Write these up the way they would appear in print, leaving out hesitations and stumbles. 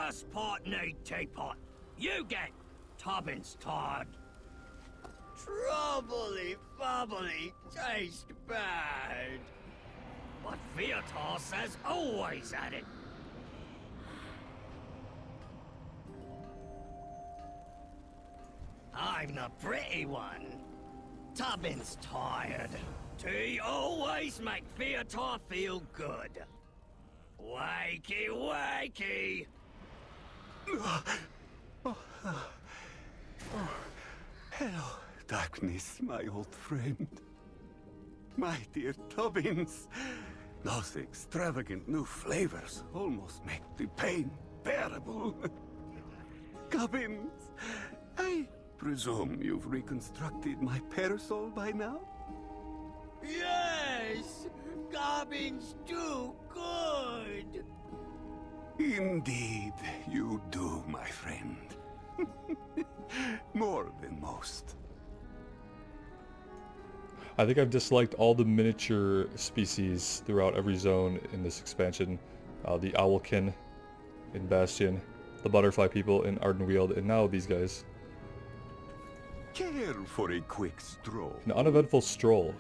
First pot need teapot. You get tubbins tired. Troubly bubbly taste bad. But Viatos has always had it. I'm the pretty one. Tubbins tired. Tea always make Viator feel good. Wakey, wakey! Hello, darkness, my old friend. My dear Tubbins. Those extravagant new flavors almost make the pain bearable. Gubbins, I presume you've reconstructed my parasol by now? Yes! Gubbins do good! Indeed, you do, my friend. More than most. I think I've disliked all the miniature species throughout every zone in this expansion. The Owlkin in Bastion, the Butterfly people in Ardenweald, and now these guys. Care for a quick stroll? An uneventful stroll.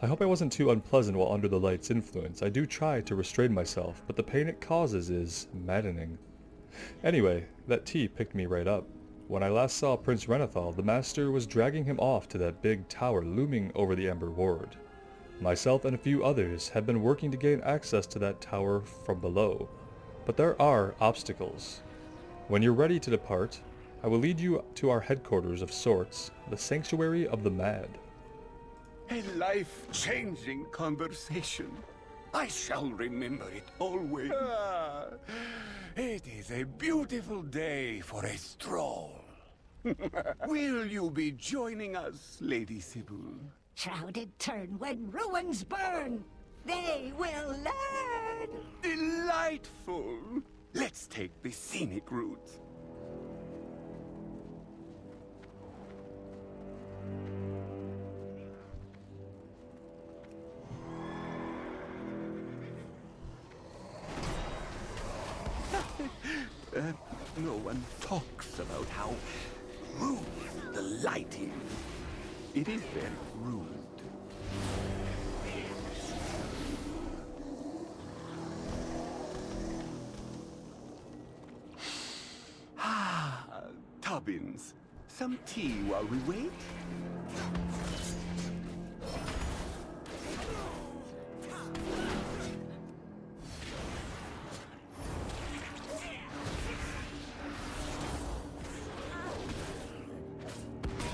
I hope I wasn't too unpleasant while under the light's influence. I do try to restrain myself, but the pain it causes is maddening. Anyway, that tea picked me right up. When I last saw Prince Renathal, the Master was dragging him off to that big tower looming over the Ember Ward. Myself and a few others have been working to gain access to that tower from below, but there are obstacles. When you're ready to depart, I will lead you to our headquarters of sorts, the Sanctuary of the Mad. A life-changing conversation. I shall remember it always. It is a beautiful day for a stroll. Will you be joining us, Lady Sybil? Shrouded turn when ruins burn. They will learn. Delightful. Let's take the scenic route. No one talks about how rude the light is. It is very rude. Tubbins, some tea while we wait?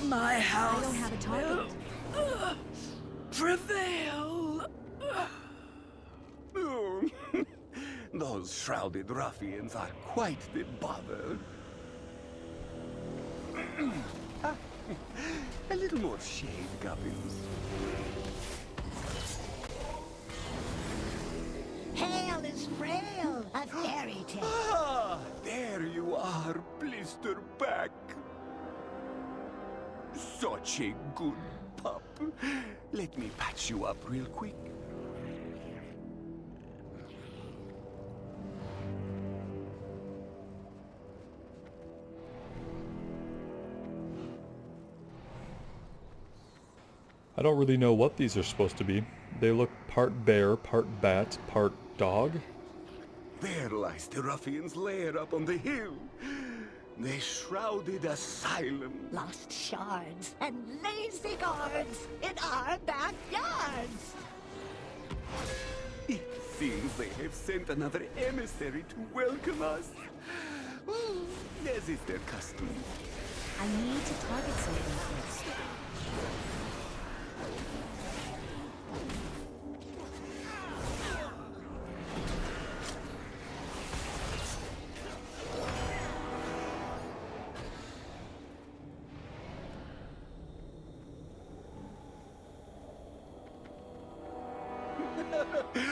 My house I don't have a target. will prevail. Oh, those shrouded ruffians are quite the bother. A little more shade, Gubbins. Hail is frail, a fairy tale. Ah, there you are, Blisterback. Such a good pup. Let me patch you up real quick. I don't really know what these are supposed to be. They look part bear, part bat, part dog. There lies the ruffian's lair up on the hill. The shrouded asylum. Lost shards and lazy guards in our backyards. It seems they have sent another emissary to welcome us. As is their custom. I need to target something first.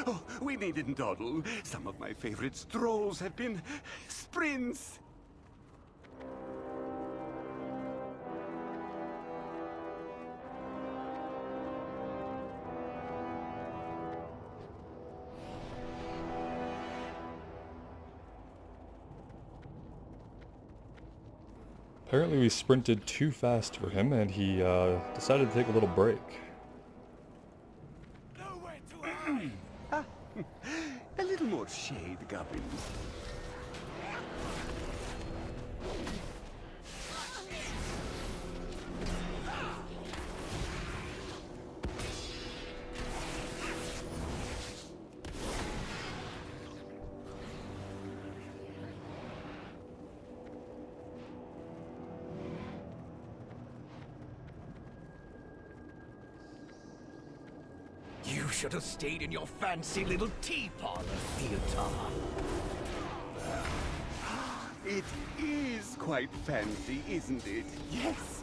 Oh, we needn't dawdle. Some of my favorite strolls have been sprints. Apparently we sprinted too fast for him and he decided to take a little break. Nowhere to hide. A little more shade, goblins. You should have stayed in your fancy little tea parlor, Theater. It is quite fancy, isn't it? Yes.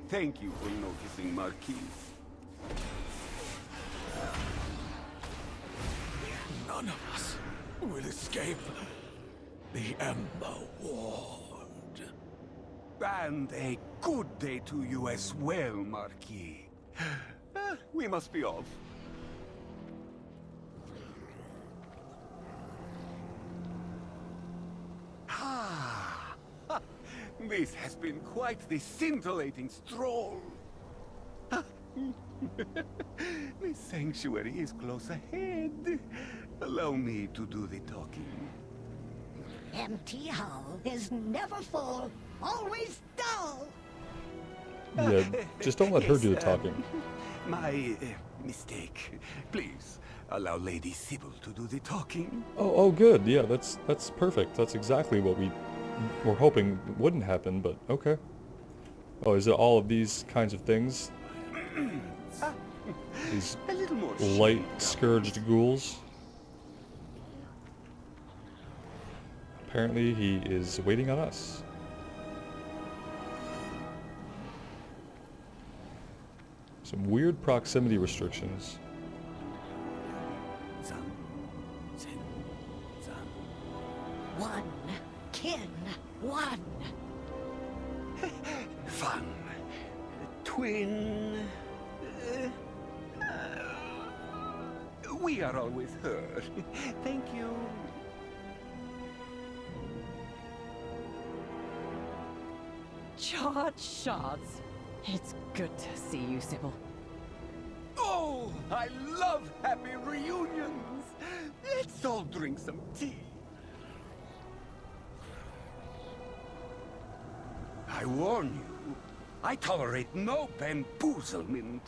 Thank you for noticing, Marquis. None of us will escape the Ember Ward. And a good day to you as well, Marquis. We must be off. Ah, this has been quite the scintillating stroll. The sanctuary is close ahead. Allow me to do the talking. Empty hull is never full, always dull. Yeah, just don't let her Yes, do the talking. My mistake. Please allow Lady Sybil to do the talking. Oh, good. Yeah, that's perfect. That's exactly what we were hoping wouldn't happen, but okay. Oh, is it all of these kinds of things? These A little more light shade, scourged ghouls? Apparently he is waiting on us. Some weird proximity restrictions. One, kin, one. Fun. Twin. We are always heard. Thank you. George Shards. It's good to see you, Sybil. Oh, I love happy reunions. Let's all drink some tea. I warn you, I tolerate no bamboozlement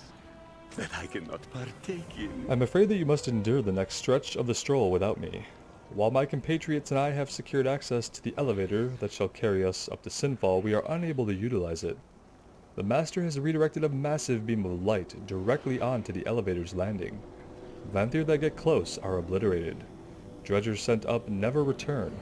that I cannot partake in. I'm afraid that you must endure the next stretch of the stroll without me. While my compatriots and I have secured access to the elevator that shall carry us up to Sinfall, we are unable to utilize it. The Master has redirected a massive beam of light directly onto the elevator's landing. Vanthyr that get close are obliterated. Dredgers sent up never return.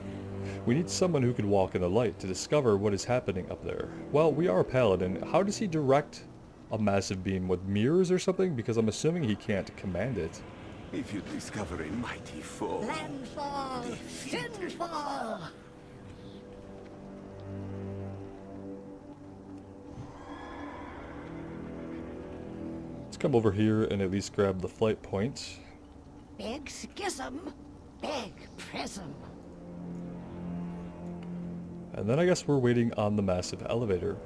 We need someone who could walk in the light to discover what is happening up there. Well, we are a paladin. How does he direct a massive beam with mirrors or something? Because I'm assuming he can't command it. If you discover a mighty foe, Landfall, sinfall. Let's come over here and at least grab the flight point. Big schism, big prism. And then I guess we're waiting on the massive elevator.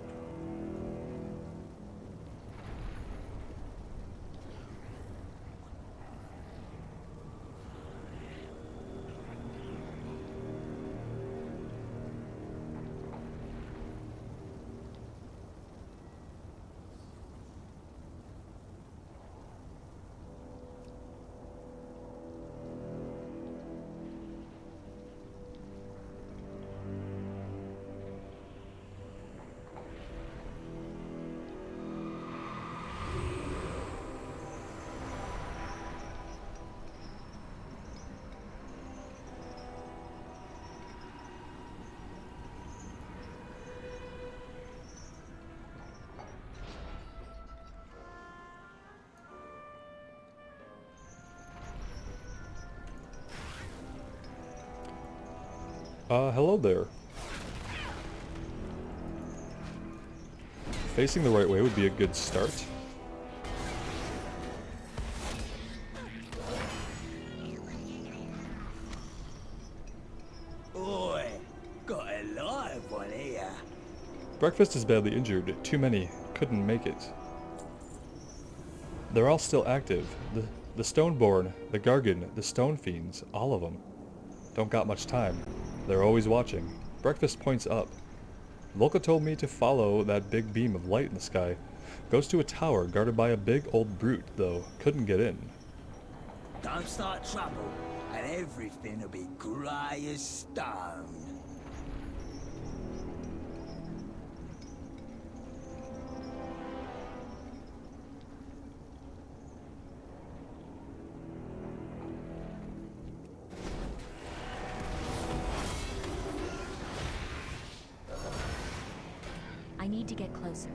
Hello there. Facing the right way would be a good start. Oi, got a live one here. Breakfast is badly injured. Too many couldn't make it. They're all still active. The Stoneborn, the Gargan, the Stone Fiends, all of them. Don't got much time. They're always watching. Breakfast points up. Volka told me to follow that big beam of light in the sky. Goes to a tower guarded by a big old brute, though. Couldn't get in. Don't start trouble, and everything'll be grey as stone. I need to get closer.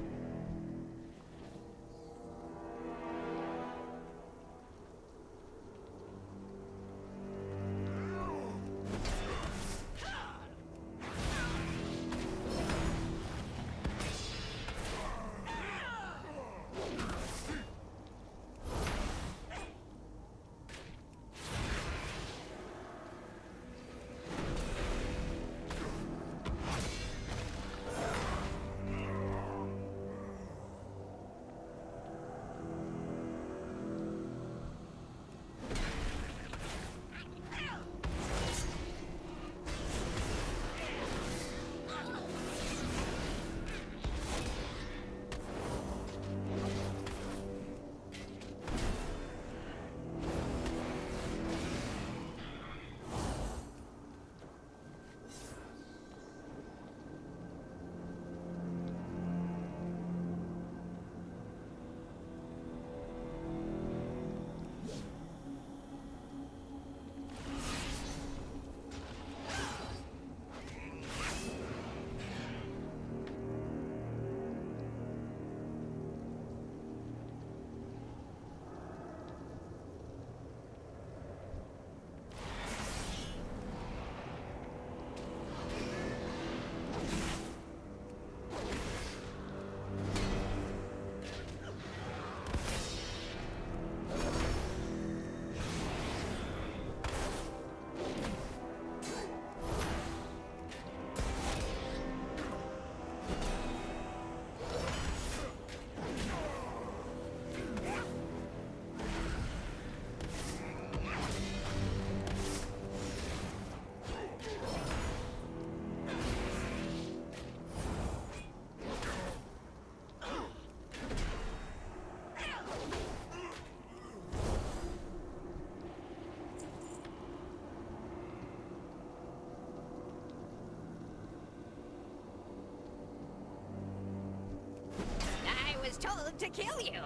Told to kill you.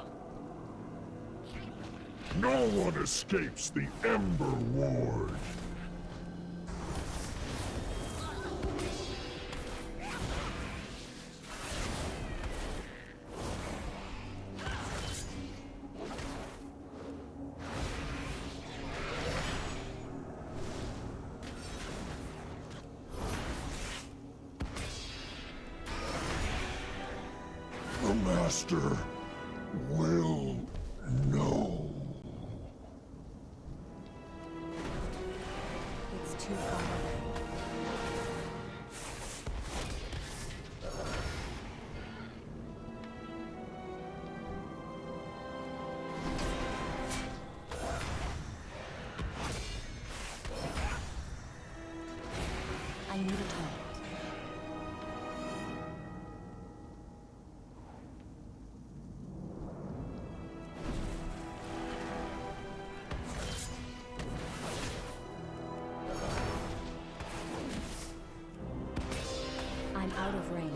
No one escapes the Ember Ward. The Master will know. It's too far away. I need a target. I'm out of range.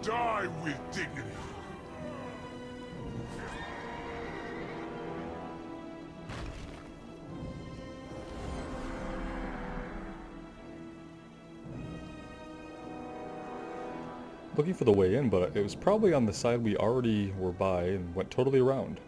Die with dignity. Looking for the way in, but it was probably on the side we already were by and went totally around.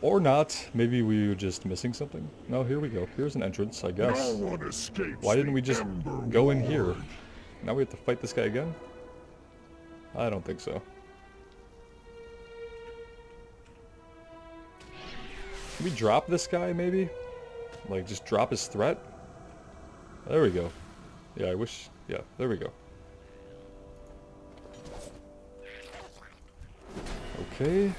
Or not. Maybe we were just missing something. No, here we go. Here's an entrance, I guess. No one escapes Why didn't we the just Ember go in Ward. here? Now we have to fight this guy again? I don't think so. Can we drop this guy, maybe? Like, just drop his threat? There we go. Yeah, I wish... Yeah, there we go. Okay.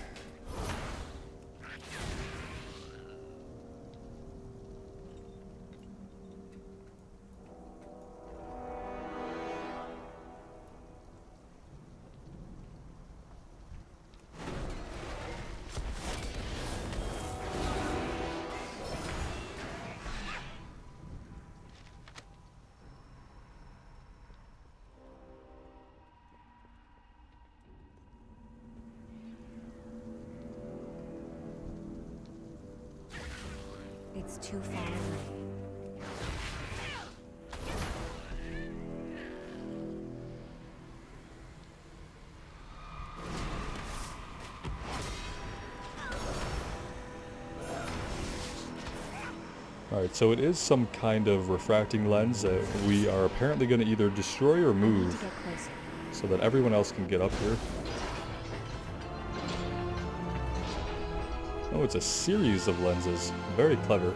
It's too far away. Alright, so it is some kind of refracting lens that we are apparently going to either destroy or I need move to get closer. so that everyone else can get up here. Oh, it's a series of lenses. Very clever.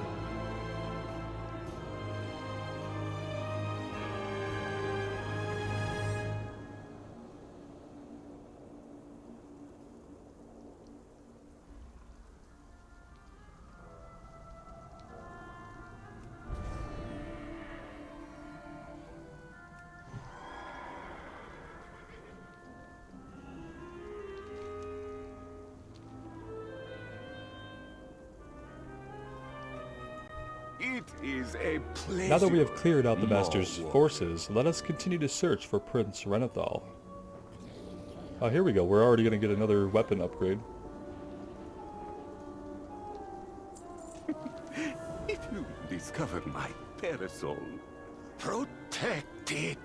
It is a pleasure. Now that we have cleared out the Master's More forces, let us continue to search for Prince Renathal. Oh, here we go. We're already going to get another weapon upgrade. If you discover my parasol, protect it.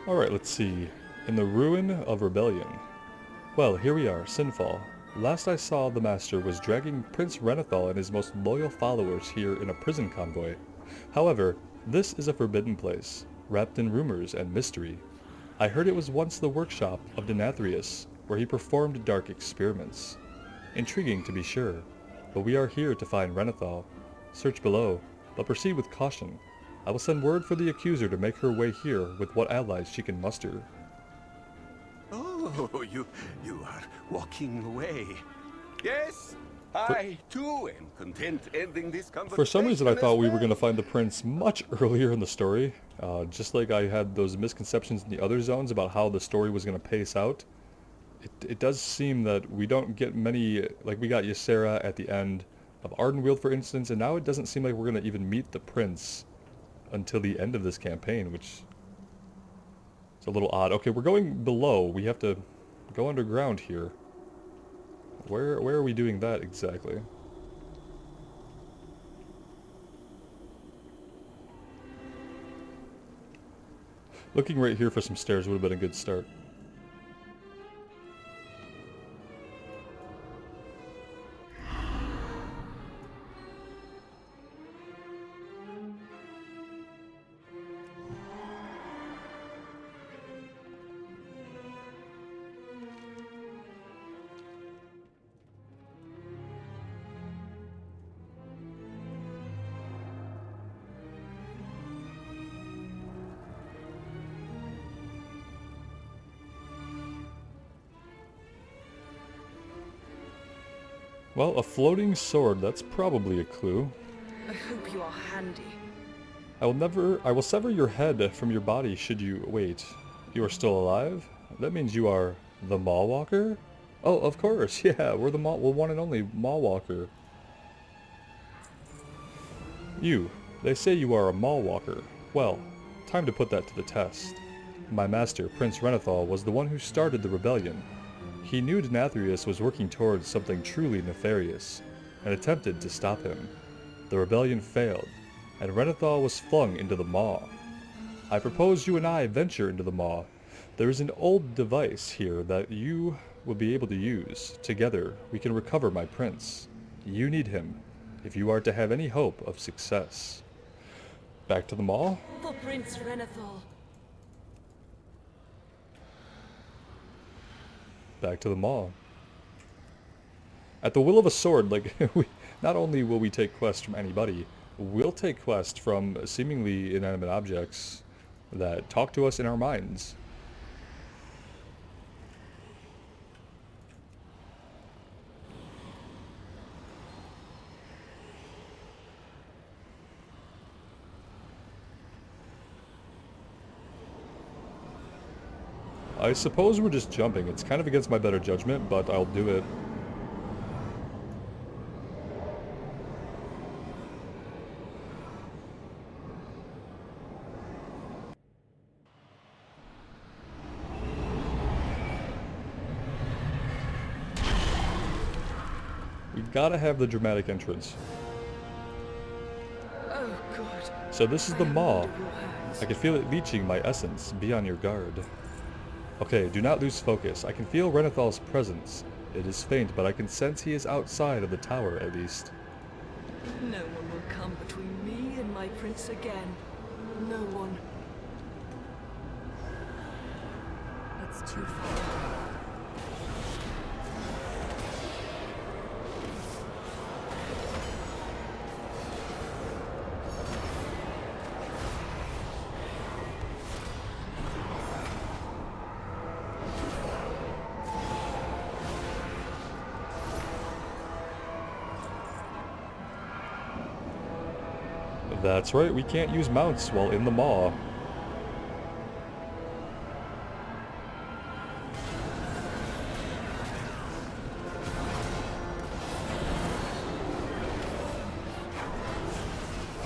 Alright, let's see. In the Ruin of Rebellion. Well, here we are, Sinfall. Last I saw, the Master was dragging Prince Renathal and his most loyal followers here in a prison convoy. However, this is a forbidden place, wrapped in rumors and mystery. I heard it was once the workshop of Denathrius, where he performed dark experiments. Intriguing to be sure, but we are here to find Renathal. Search below, but proceed with caution. I will send word for the accuser to make her way here with what allies she can muster. Oh, you are walking away. Yes, I too am content ending this conversation. For some reason I thought we were going to to find the prince much earlier in the story. Just like I had those misconceptions in the other zones about how the story was going to pace out. It does seem that we don't get many, like we got Ysera at the end of Ardenweald for instance, and now it doesn't seem like we're going to even meet the prince until the end of this campaign, which is a little odd. Okay, we're going below. We have to go underground here. Where are we doing that exactly? Looking right here for some stairs would have been a good start. Well, a floating sword, that's probably a clue. I hope you are handy. I will sever your head from your body should you... Wait, you are still alive? That means you are the Maw Walker? Oh, of course, yeah, we're the one and only Maw Walker. You, they say you are a Maw Walker. Well, time to put that to the test. My master, Prince Renathal, was the one who started the rebellion. He knew Denathrius was working towards something truly nefarious, and attempted to stop him. The rebellion failed, and Renathal was flung into the Maw. I propose you and I venture into the maw. There is an old device here that you will be able to use. Together, we can recover my prince. You need him, if you are to have any hope of success. Back to the maw? For Prince Renethal. Back to the maw. At the will of a sword, like, not only will we take quests from anybody, we'll take quests from seemingly inanimate objects that talk to us in our minds. I suppose we're just jumping. It's kind of against my better judgment, but I'll do it. We gotta have the dramatic entrance. Oh, good. So this is the maw. Under your hands. I can feel it leeching my essence. Be on your guard. Okay, do not lose focus. I can feel Renethal's presence. It is faint, but I can sense he is outside of the tower, at least. No one will come between me and my prince again. No one. It's too far. That's right, we can't use mounts while in the maw.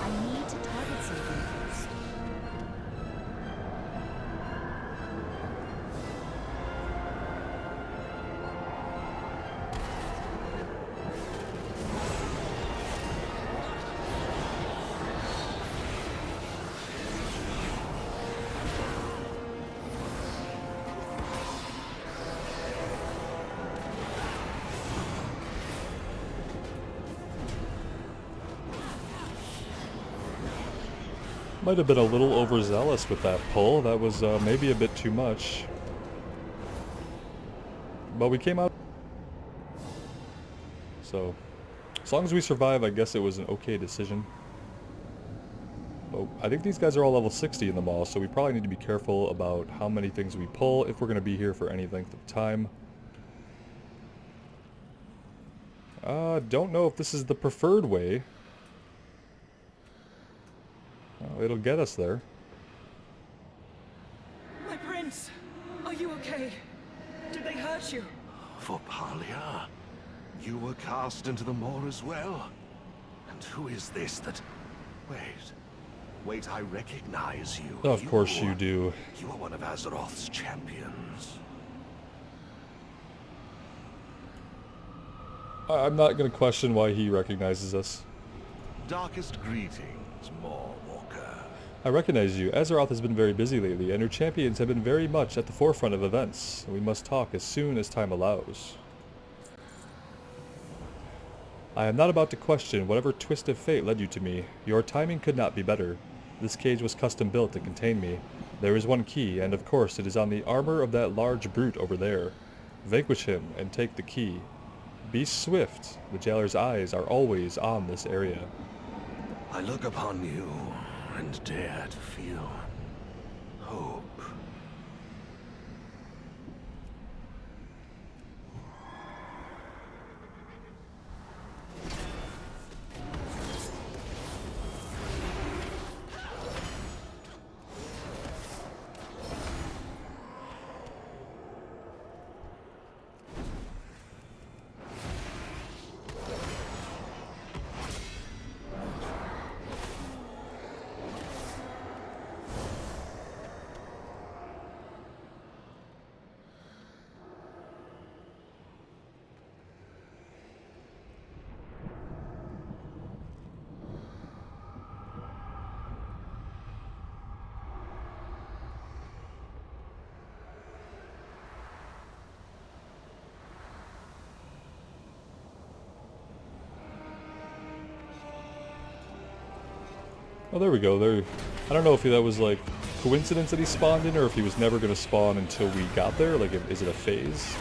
I need to target something first. Might have been a little overzealous with that pull. That was maybe a bit too much. But we came out. So, as long as we survive, I guess it was an okay decision. But I think these guys are all level 60 in the mall, so we probably need to be careful about how many things we pull if we're going to be here for any length of time. Don't know if this is the preferred way. Oh, it'll get us there. My prince! Are you okay? Did they hurt you? Vopalia, you were cast into the maw as well? And who is this that... Wait, I recognize you. Of course you do. You are one of Azeroth's champions. I'm not going to question why he recognizes us. Darkest greetings, Maw Walker. I recognize you. Azeroth has been very busy lately, and your champions have been very much at the forefront of events. We must talk as soon as time allows. I am not about to question whatever twist of fate led you to me. Your timing could not be better. This cage was custom built to contain me. There is one key, and of course it is on the armor of that large brute over there. Vanquish him and take the key. Be swift. The jailer's eyes are always on this area. I look upon you and dare to feel hope. Oh, there we go. There. I don't know if that was like coincidence that he spawned in, or if he was never going to spawn until we got there. Like, is it a phase?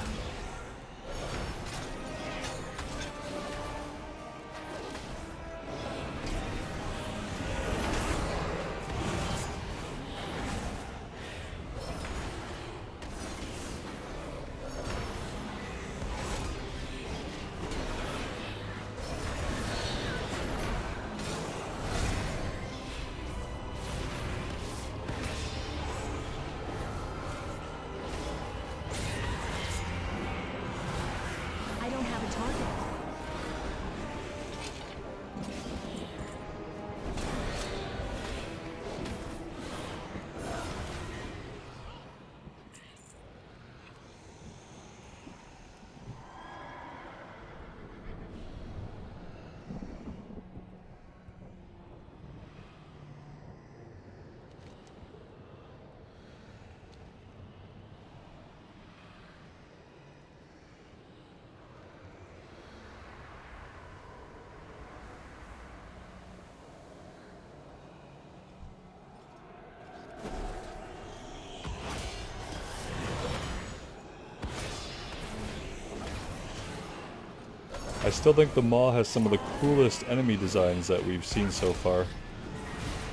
I don't have a target. I still think the Maw has some of the coolest enemy designs that we've seen so far.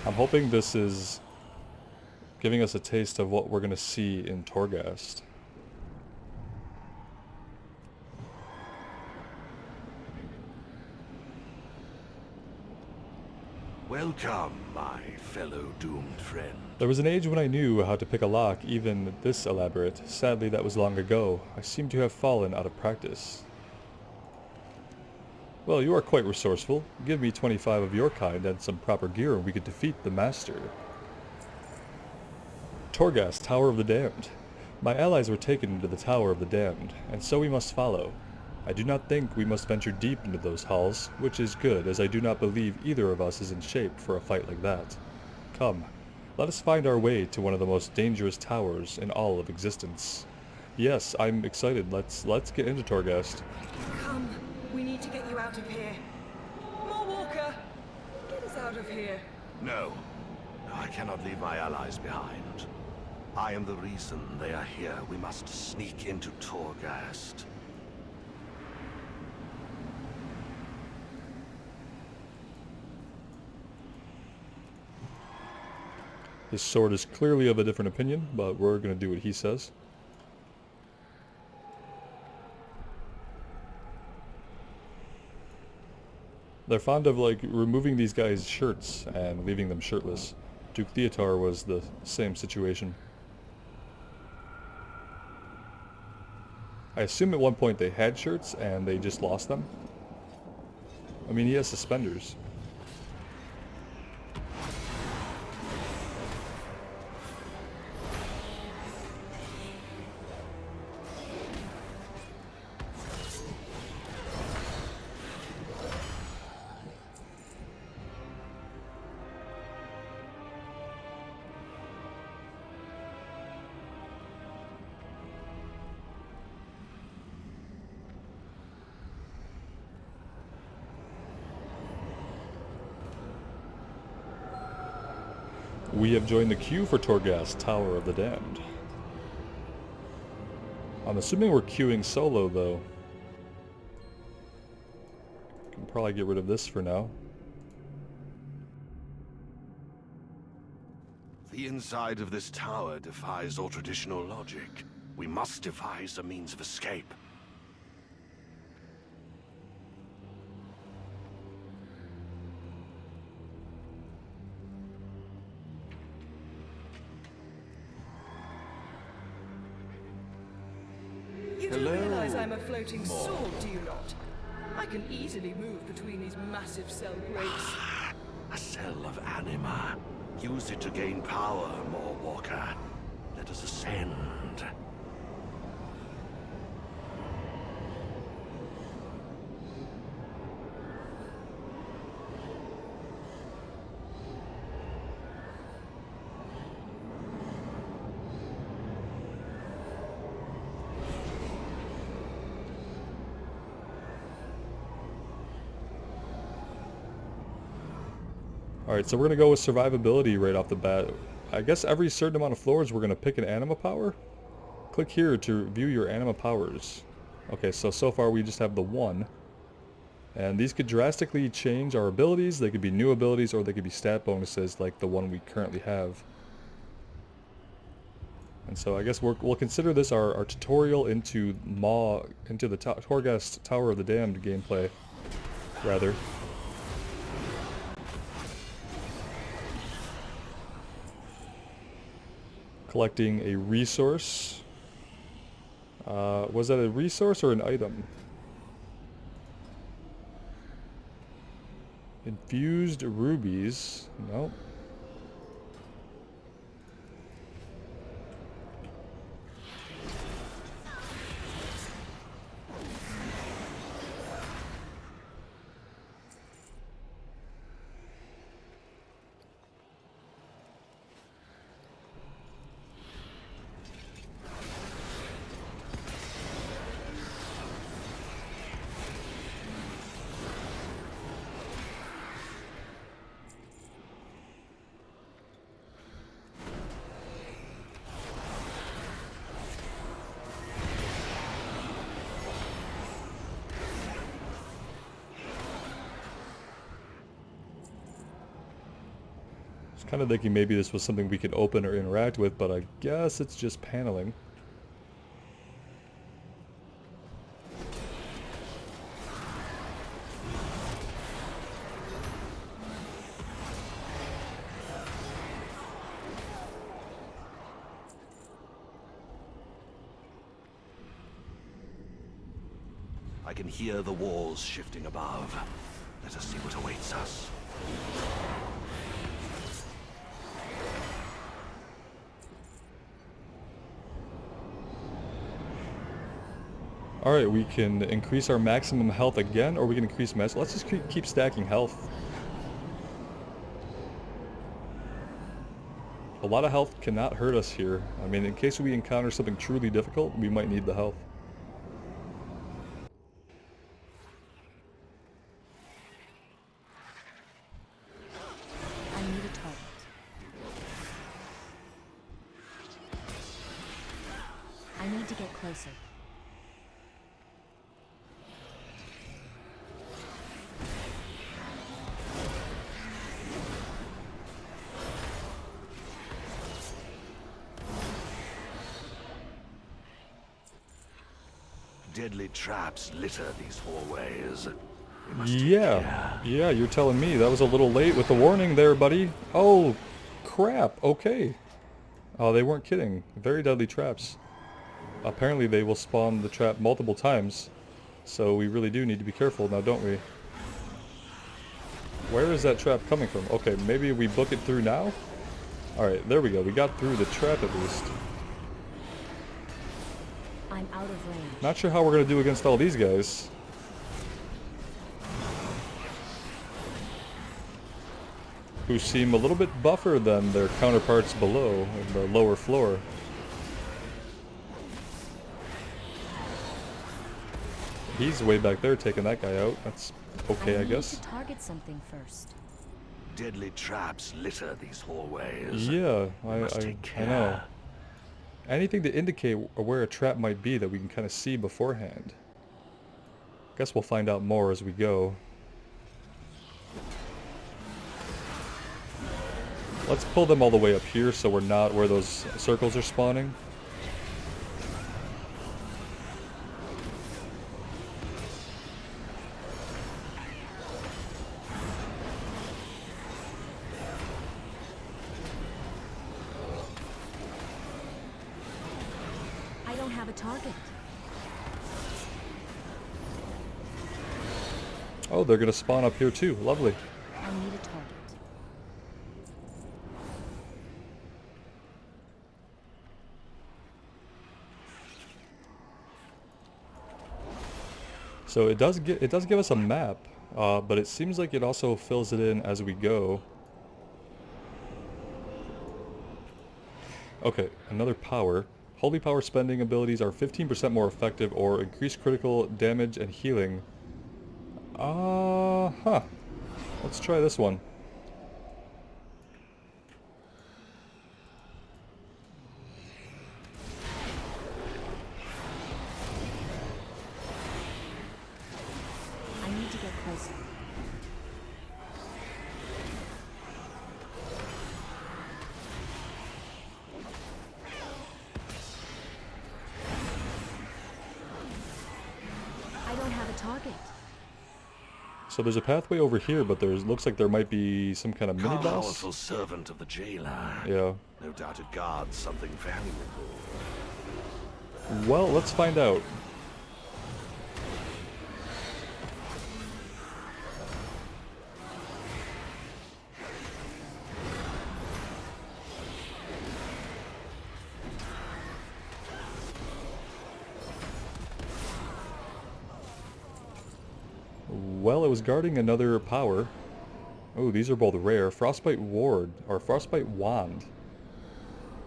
I'm hoping this is giving us a taste of what we're going to see in Torghast. Welcome, my fellow doomed friend. There was an age when I knew how to pick a lock, even this elaborate. Sadly, that was long ago. I seem to have fallen out of practice. Well, you are quite resourceful. Give me 25 of your kind and some proper gear and we could defeat the Master. Torghast, Tower of the Damned. My allies were taken into the Tower of the Damned, and so we must follow. I do not think we must venture deep into those halls, which is good, as I do not believe either of us is in shape for a fight like that. Come, let us find our way to one of the most dangerous towers in all of existence. Yes, I'm excited. Let's get into Torghast. Come, we need to get you out of here. More Walker! Get us out of here. No, I cannot leave my allies behind. I am the reason they are here. We must sneak into Torghast. His sword is clearly of a different opinion, but we're going to do what he says. They're fond of, like, removing these guys' shirts and leaving them shirtless. Duke Theotar was the same situation. I assume at one point they had shirts and they just lost them. I mean, he has suspenders. We have joined the queue for Torghast, Tower of the Damned. I'm assuming we're queuing solo, though. Can probably get rid of this for now. The inside of this tower defies all traditional logic. We must devise a means of escape. You do realize I'm a floating sword, do you not? I can easily move between these massive cell grates. A cell of anima. Use it to gain power, more Walker. Let us ascend. Alright, so we're going to go with survivability right off the bat. I guess every certain amount of floors we're going to pick an anima power. Click here to view your anima powers. Okay, so far we just have the one. And these could drastically change our abilities. They could be new abilities or they could be stat bonuses like the one we currently have. And so I guess we'll consider this our tutorial into the Torghast Tower of the Damned gameplay, rather. Collecting a resource. Was that a resource or an item? Infused rubies. Nope. Kind of thinking maybe this was something we could open or interact with, but I guess it's just paneling. I can hear the walls shifting above. Let us see what awaits us. Alright, we can increase our maximum health again, or we can increase mass. Let's just keep stacking health. A lot of health cannot hurt us here. I mean, in case we encounter something truly difficult, we might need the health. I need a target. I need to get closer. Deadly traps litter these hallways. We must take Yeah, care. yeah, you're telling me. That was a little late with the warning there, buddy. Oh, crap, okay. Oh, they weren't kidding. Very deadly traps. Apparently they will spawn the trap multiple times. So we really do need to be careful now, don't we? Where is that trap coming from? Okay, maybe we book it through now? Alright, there we go. We got through the trap at least. I'm out of range. Not sure how we're going to do against all these guys. Who seem a little bit buffer than their counterparts below, in the lower floor. He's way back there taking that guy out. That's okay, I guess. I need to target something first. Deadly traps litter these hallways. Yeah, We must take I know. care. Anything to indicate where a trap might be that we can kind of see beforehand. Guess we'll find out more as we go. Let's pull them all the way up here so we're not where those circles are spawning. I don't have a target. Oh, they're gonna spawn up here too. Lovely. I need a target. So it does give us a map, but it seems like it also fills it in as we go. Okay, another power. Holy power spending abilities are 15% more effective or increase critical damage and healing. Let's try this one. target. So there's a pathway over here, but looks like there might be some kind of mini boss. Powerful servant of the jailer. Yeah. No doubt it guards something valuable. Well, let's find out. Well, it was guarding another power. Oh, these are both rare. Frostbite Ward, or Frostbite Wand.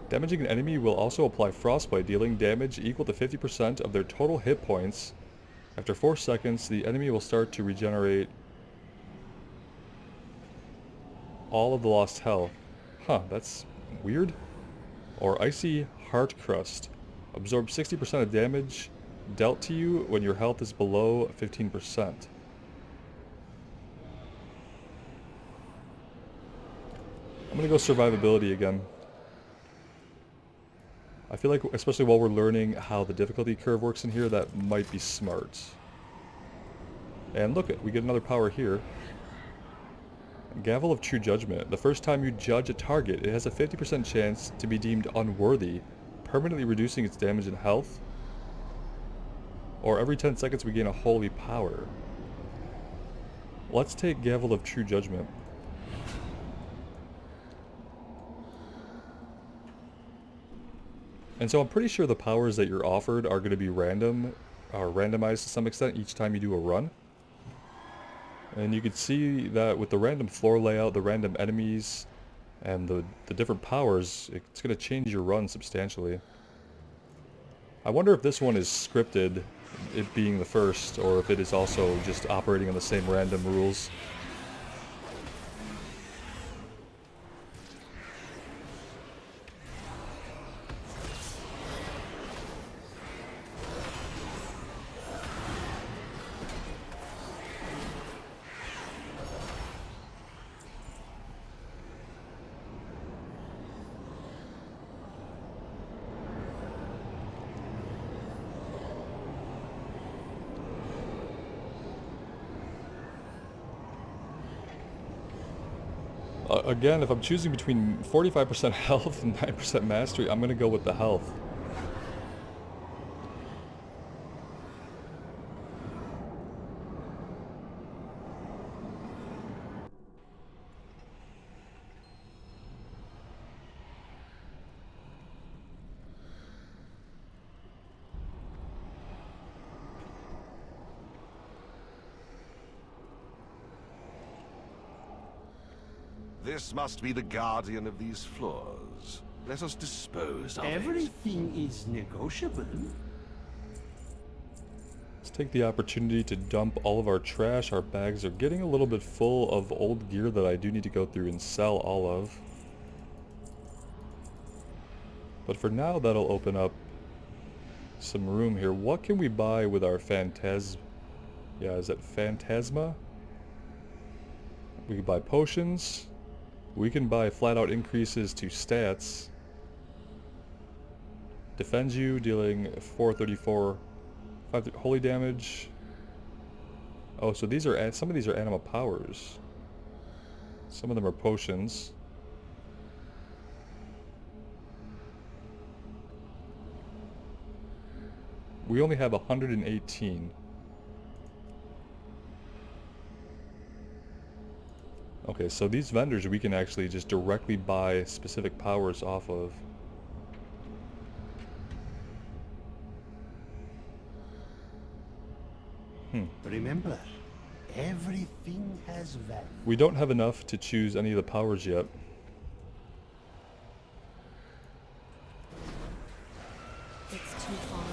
Damaging an enemy will also apply Frostbite, dealing damage equal to 50% of their total hit points. After 4 seconds, the enemy will start to regenerate all of the lost health. Huh, that's weird. Or Icy Heart Crust. Absorb 60% of damage dealt to you when your health is below 15%. I'm gonna go survivability again. I feel like, especially while we're learning how the difficulty curve works in here, that might be smart. And look, we get another power here. Gavel of True Judgment. The first time you judge a target, it has a 50% chance to be deemed unworthy, permanently reducing its damage and health. Or every 10 seconds we gain a holy power. Let's take Gavel of True Judgment. And so I'm pretty sure the powers that you're offered are going to be random, or randomized to some extent each time you do a run. And you can see that with the random floor layout, the random enemies, and the different powers, it's going to change your run substantially. I wonder if this one is scripted, it being the first, or if it is also just operating on the same random rules. Again, if I'm choosing between 45% health and 9% mastery, I'm going to go with the health. This must be the guardian of these floors. Let us dispose of it. Everything is negotiable. Let's take the opportunity to dump all of our trash. Our bags are getting a little bit full of old gear that I do need to go through and sell all of. But for now, that'll open up some room here. What can we buy with our Yeah, is that Phantasma? We can buy potions. We can buy flat out increases to stats. Defends you, dealing 434 holy damage. Oh, so these are some of these are anima powers. Some of them are potions. We only have 118. Okay, so these vendors we can actually just directly buy specific powers off of. Remember, everything has value. We don't have enough to choose any of the powers yet. It's too far away.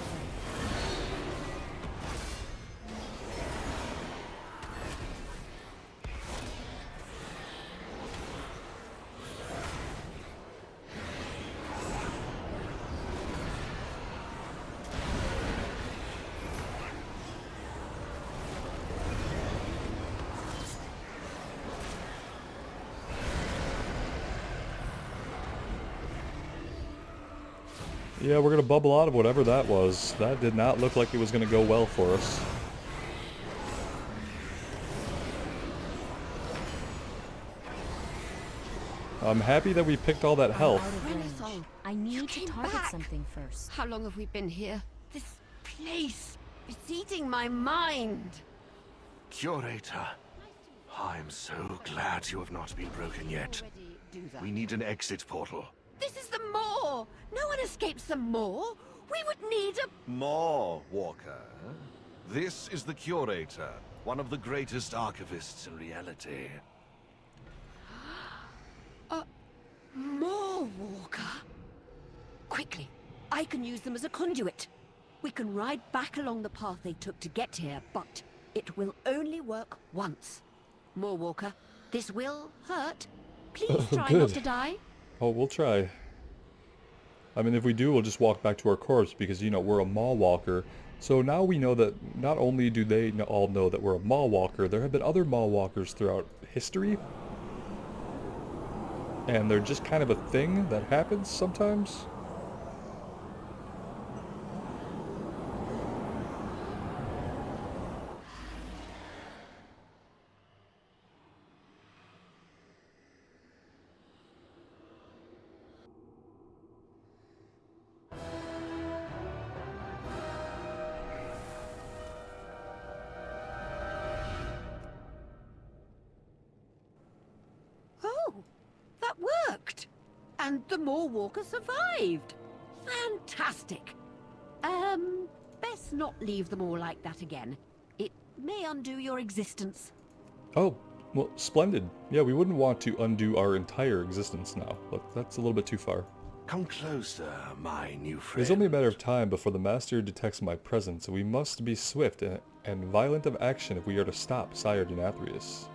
Yeah, we're gonna bubble out of whatever that was. That did not look like it was gonna go well for us. I'm happy that we picked all that health. Out of range. I need to target something first. How long have we been here? This place is eating my mind. Curator, I'm so glad you have not been broken yet. We need an exit portal. This is the Maw. No one escapes the Maw. We would need a... More, Walker. This is the Curator, one of the greatest archivists in reality. Maw Walker? Quickly, I can use them as a conduit. We can ride back along the path they took to get here, but it will only work once. Maw Walker, this will hurt. Please try not to die. Oh, we'll try. I mean, if we do, we'll just walk back to our corpse because, you know, we're a Maw Walker. So now we know that not only do they all know that we're a Maw Walker, there have been other Maw Walkers throughout history. And they're just kind of a thing that happens sometimes. That worked! And the Maw Walker survived! Fantastic! Best not leave them all like that again. It may undo your existence. Oh, well, splendid. Yeah, we wouldn't want to undo our entire existence now. Look, that's a little bit too far. Come closer, my new friend. It's only a matter of time before the Master detects my presence, and we must be swift and violent of action if we are to stop Sire Denathrius.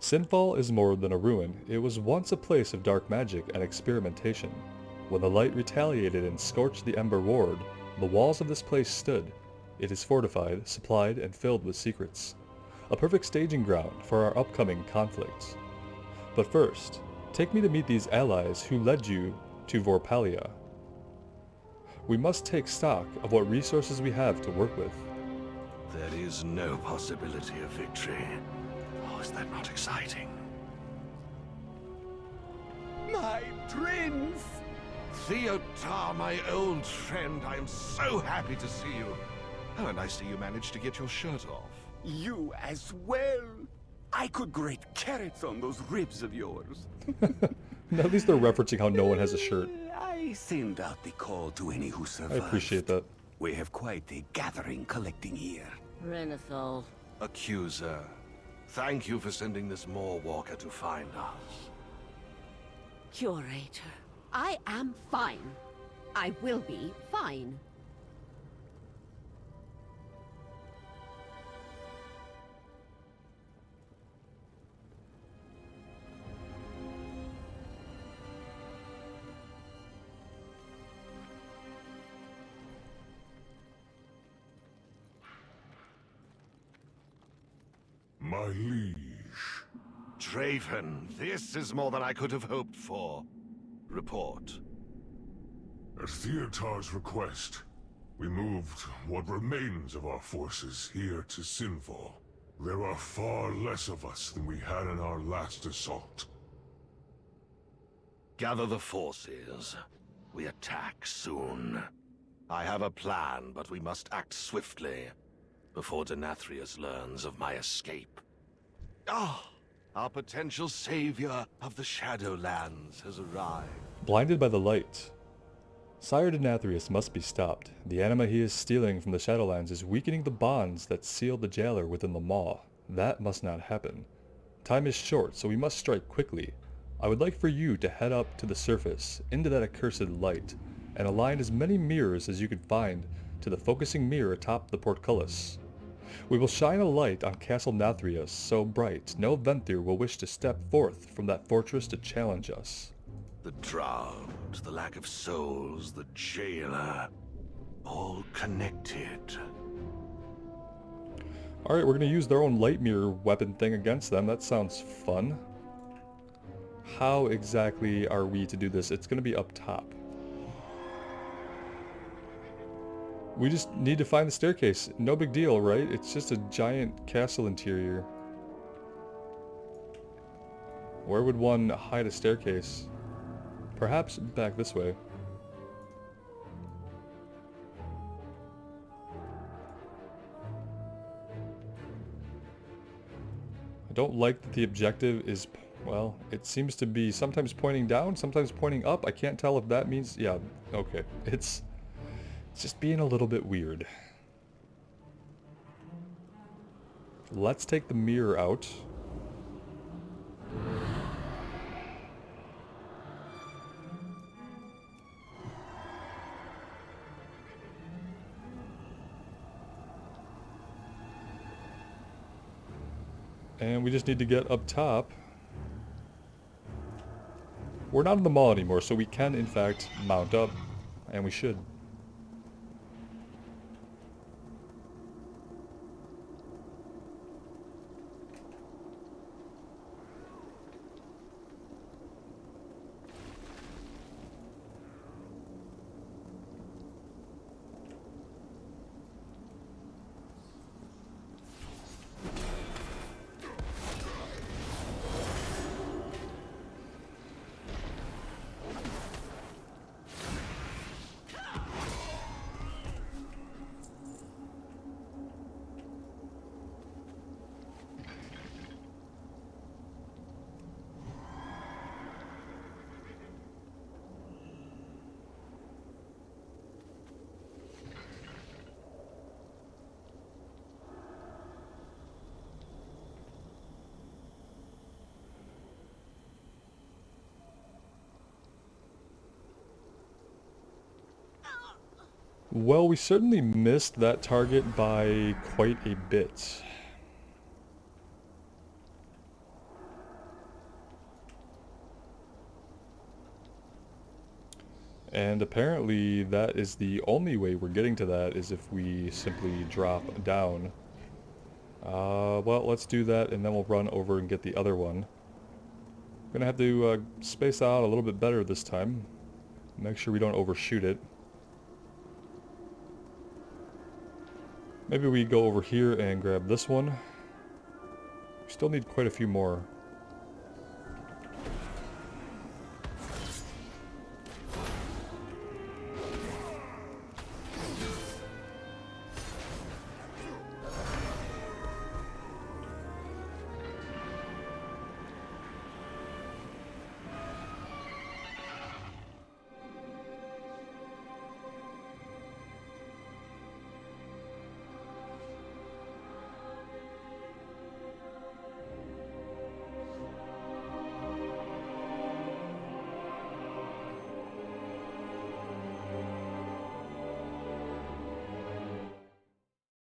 Sinfall is more than a ruin. It was once a place of dark magic and experimentation. When the light retaliated and scorched the Ember Ward, the walls of this place stood. It is fortified, supplied, and filled with secrets. A perfect staging ground for our upcoming conflicts. But first, take me to meet these allies who led you to Vorpalia. We must take stock of what resources we have to work with. There is no possibility of victory. Oh, is that not exciting? My prince! Theotar, my old friend, I am so happy to see you. Oh, and I see you managed to get your shirt off. You as well. I could grate carrots on those ribs of yours. At least they're referencing how no one has a shirt. I send out the call to any who I survived. appreciate that. We have quite a gathering collecting here. Renathal. Accuser, thank you for sending this Maw Walker to find us. Curator, I am fine. I will be fine. My liege. Draven, this is more than I could have hoped for. Report. At Theotar's request, we moved what remains of our forces here to Sinfall. There are far less of us than we had in our last assault. Gather the forces. We attack soon. I have a plan, but we must act swiftly before Denathrius learns of my escape. Ah! Our potential savior of the Shadowlands has arrived. Blinded by the light. Sire Denathrius must be stopped. The anima he is stealing from the Shadowlands is weakening the bonds that seal the jailer within the Maw. That must not happen. Time is short, so we must strike quickly. I would like for you to head up to the surface, into that accursed light, and align as many mirrors as you can find to the focusing mirror atop the portcullis. We will shine a light on Castle Nathrius so bright no Venthyr will wish to step forth from that fortress to challenge us. The drought, the lack of souls, the jailer, all connected. Alright, we're going to use their own light mirror weapon thing against them. That sounds fun. How exactly are we to do this? It's going to be up top. We just need to find the staircase. No big deal, right? It's just a giant castle interior. Where would one hide a staircase? Perhaps back this way. I don't like that the objective is, well, it seems to be sometimes pointing down, sometimes pointing up. I can't tell if that means, yeah, okay. It's just being a little bit weird. Let's take the mirror out. And we just need to get up top. We're not in the mall anymore, so we can, in fact, mount up. And we should. Well, we certainly missed that target by quite a bit. And apparently that is the only way we're getting to that is if we simply drop down. Well, let's do that and then we'll run over and get the other one. Gonna have to space out a little bit better this time. Make sure we don't overshoot it. Maybe we go over here and grab this one. We still need quite a few more.